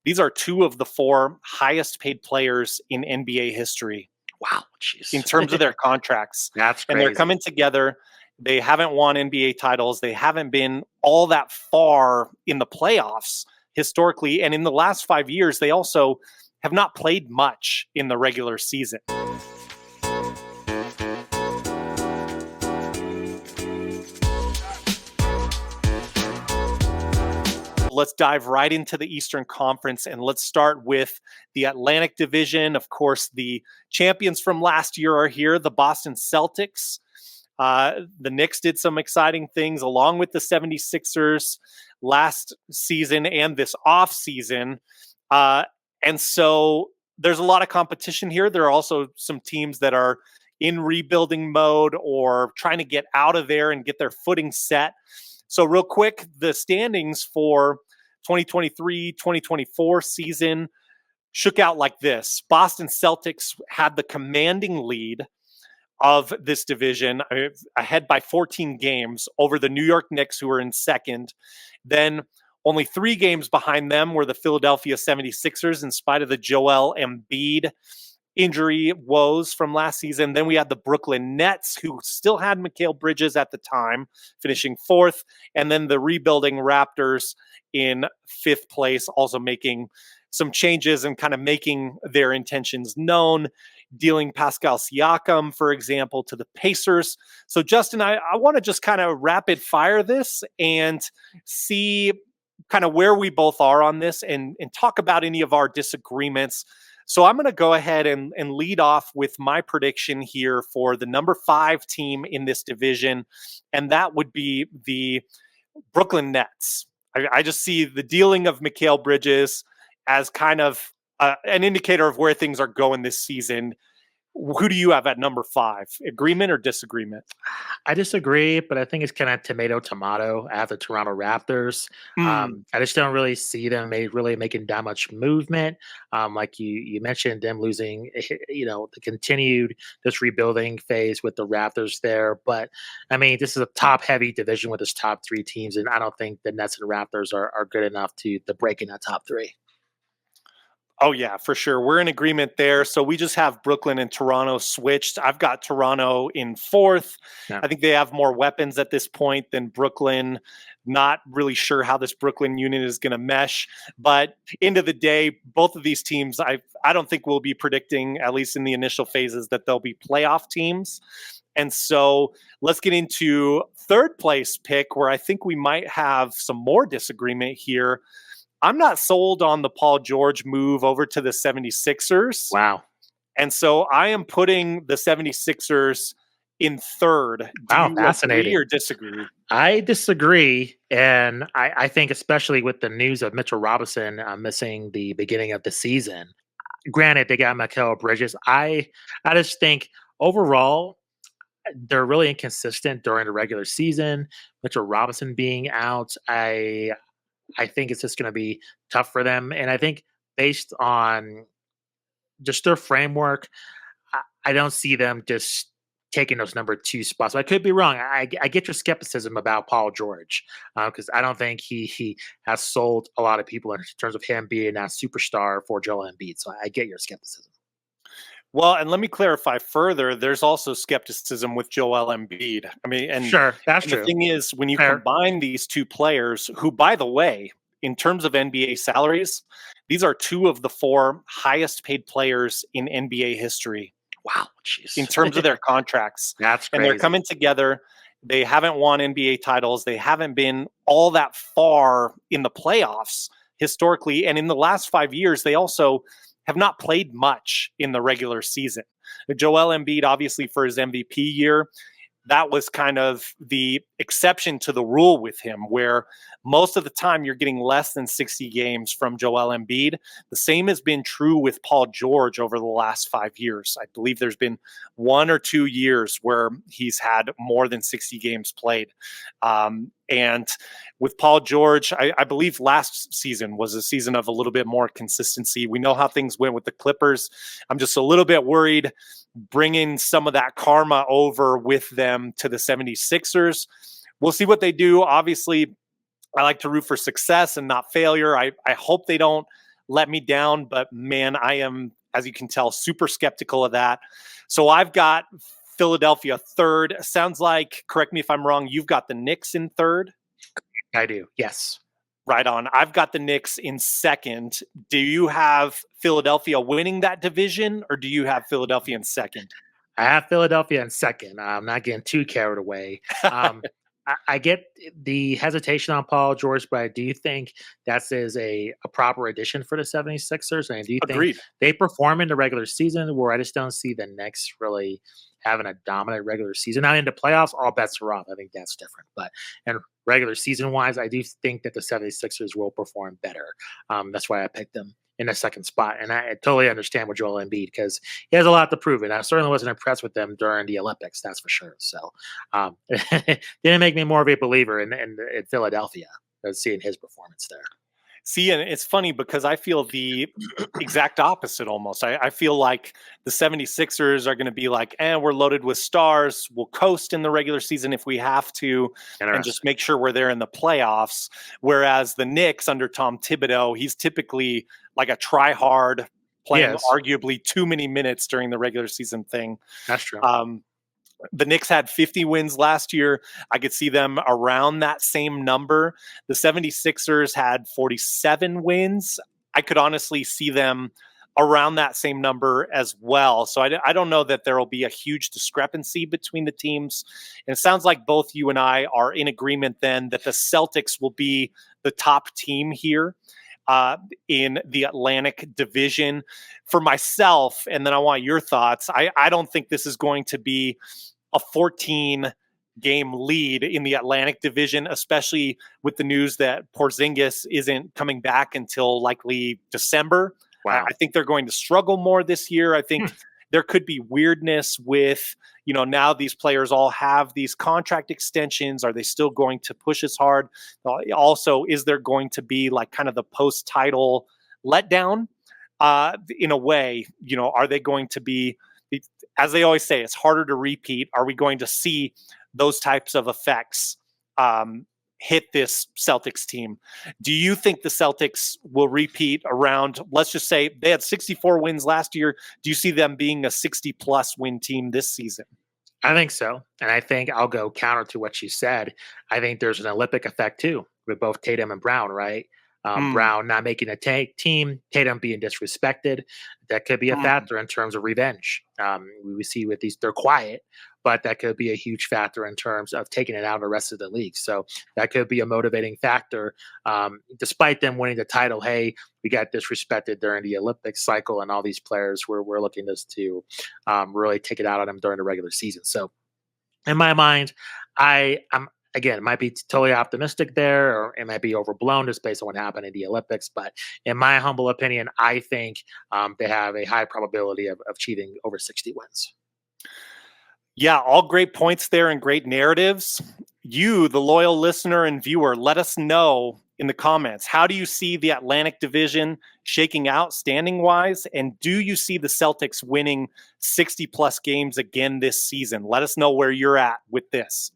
These are two of the four highest paid players in NBA history. Wow, In jeez. terms of their contracts. That's And crazy. they're coming together. They haven't won NBA titles. They haven't been all that far in the playoffs historically. And in the last 5 years, they also have not played much in the regular season. Let's dive right into the Eastern Conference, and let's start with the Atlantic Division. Of course, the champions from last year are here, the Boston Celtics. The Knicks did some exciting things along with the 76ers last season and this off season. And so there's a lot of competition here. There are also some teams that are in rebuilding mode or trying to get out of there and get their footing set. So real quick, the standings for 2023-2024 season shook out like this. Boston Celtics had the commanding lead of this division, ahead by 14 games over the New York Knicks, who were in second. Then only 3 games behind them were the Philadelphia 76ers, in spite of the Joel Embiid injury woes from last season. Then we had the Brooklyn Nets, who still had Mikal Bridges at the time, finishing 4th. And then the rebuilding Raptors in 5th place, also making some changes and kind of making their intentions known, dealing Pascal Siakam, for example, to the Pacers. So, Justin, I want to just kind of rapid fire this and see kind of where we both are on this and talk about any of our disagreements. So I'm going to go ahead and lead off with my prediction here for the number 5 team in this division, and that would be the Brooklyn Nets. I just see the dealing of Mikal Bridges as kind of an indicator of where things are going this season. Who do you have at number 5? Agreement or disagreement? I disagree, but I think it's kind of tomato. I have the Toronto Raptors. I just don't really see them really making that much movement. Like you mentioned, them losing, the continued this rebuilding phase with the Raptors there. But I mean, this is a top-heavy division with its top 3 teams, and I don't think the Nets and Raptors are good enough to break in that top 3. Oh, yeah, for sure. We're in agreement there. So we just have Brooklyn and Toronto switched. I've got Toronto in 4th. Yeah. I think they have more weapons at this point than Brooklyn. Not really sure how this Brooklyn unit is going to mesh. But end of the day, both of these teams, I don't think we'll be predicting, at least in the initial phases, that they'll be playoff teams. And so let's get into 3rd place pick, where I think we might have some more disagreement here. I'm not sold on the Paul George move over to the 76ers. Wow. And so I am putting the 76ers in 3rd. Do you fascinating. agree or disagree? I disagree. And I think especially with the news of Mitchell Robinson missing the beginning of the season. Granted, they got Mikal Bridges. I just think overall, they're really inconsistent during the regular season. Mitchell Robinson being out, I think it's just going to be tough for them. And I think based on just their framework, I don't see them just taking those number 2 spots. I could be wrong. I get your skepticism about Paul George because I don't think he has sold a lot of people in terms of him being that superstar for Joel Embiid. So I get your skepticism. Well, and let me clarify further. There's also skepticism with Joel Embiid. I mean, and sure, that's true. The thing is, when you combine these 2 players, who, by the way, in terms of NBA salaries, these are 2 of the 4 highest paid players in NBA history. Wow, jeez. In terms of their contracts. That's crazy. And they're coming together. They haven't won NBA titles. They haven't been all that far in the playoffs historically. And in the last 5 years, they also have not played much in the regular season. Joel Embiid, obviously, for his MVP year, that was kind of the exception to the rule with him, where most of the time you're getting less than 60 games from Joel Embiid. The same has been true with Paul George over the last 5 years. I believe there's been 1 or 2 years where he's had more than 60 games played. And with Paul George, I believe last season was a season of a little bit more consistency. We know how things went with the Clippers. I'm just a little bit worried bringing some of that karma over with them to the 76ers. We'll see what they do. Obviously, I like to root for success and not failure. I hope they don't let me down, but man, I am, as you can tell, super skeptical of that. So I've got Philadelphia third. Sounds like, correct me if I'm wrong, you've got the Knicks in third. I do. Yes. Right on. I've got the Knicks in second. Do you have Philadelphia winning that division, or do you have Philadelphia in second? I have Philadelphia in second. I'm not getting too carried away. I get the hesitation on Paul George, but I do think that is a proper addition for the 76ers. And I do think Agreed. they perform in the regular season where I just don't see the Knicks really having a dominant regular season. Not into playoffs, all bets are off. I think that's different. But and regular season wise, I do think that the 76ers will perform better. That's why I picked them in the second spot. And I totally understand with Joel Embiid because he has a lot to prove. And I certainly wasn't impressed with them during the Olympics, that's for sure. So it didn't make me more of a believer in Philadelphia seeing his performance there. See, and it's funny because I feel the exact opposite almost. I feel like the 76ers are going to be like, we're loaded with stars. We'll coast in the regular season if we have to and just make sure we're there in the playoffs. Whereas the Knicks under Tom Thibodeau, he's typically like a try-hard, playing arguably too many minutes during the regular season thing. That's true. The Knicks had 50 wins last year. I could see them around that same number. The 76ers had 47 wins. I could honestly see them around that same number as well. So I don't know that there will be a huge discrepancy between the teams. And it sounds like both you and I are in agreement then that the Celtics will be the top team here in the Atlantic Division. For myself, and then I want your thoughts, I don't think this is going to be a 14-game lead in the Atlantic Division, especially with the news that Porzingis isn't coming back until likely December. Wow. I think they're going to struggle more this year. I think there could be weirdness with, now these players all have these contract extensions. Are they still going to push as hard? Also, is there going to be like kind of the post-title letdown in a way? Are they going to be, as they always say, it's harder to repeat. Are we going to see those types of effects hit this Celtics team? Do you think the Celtics will repeat around, let's just say they had 64 wins last year. Do you see them being a 60-plus win team this season? I think so. And I think I'll go counter to what you said. I think there's an Olympic effect too with both Tatum and Brown, right? Brown not making a team, Tatum being disrespected. That could be a factor in terms of revenge. We see with these, they're quiet, but that could be a huge factor in terms of taking it out of the rest of the league. So that could be a motivating factor. Despite them winning the title, hey, we got disrespected during the Olympic cycle, and all these players we're looking to really take it out on them during the regular season. So in my mind, I'm again, it might be totally optimistic there, or it might be overblown just based on what happened in the Olympics. But in my humble opinion, I think they have a high probability of achieving over 60 wins. Yeah, all great points there and great narratives. You, the loyal listener and viewer, let us know in the comments. How do you see the Atlantic Division shaking out standing-wise? And do you see the Celtics winning 60-plus games again this season? Let us know where you're at with this.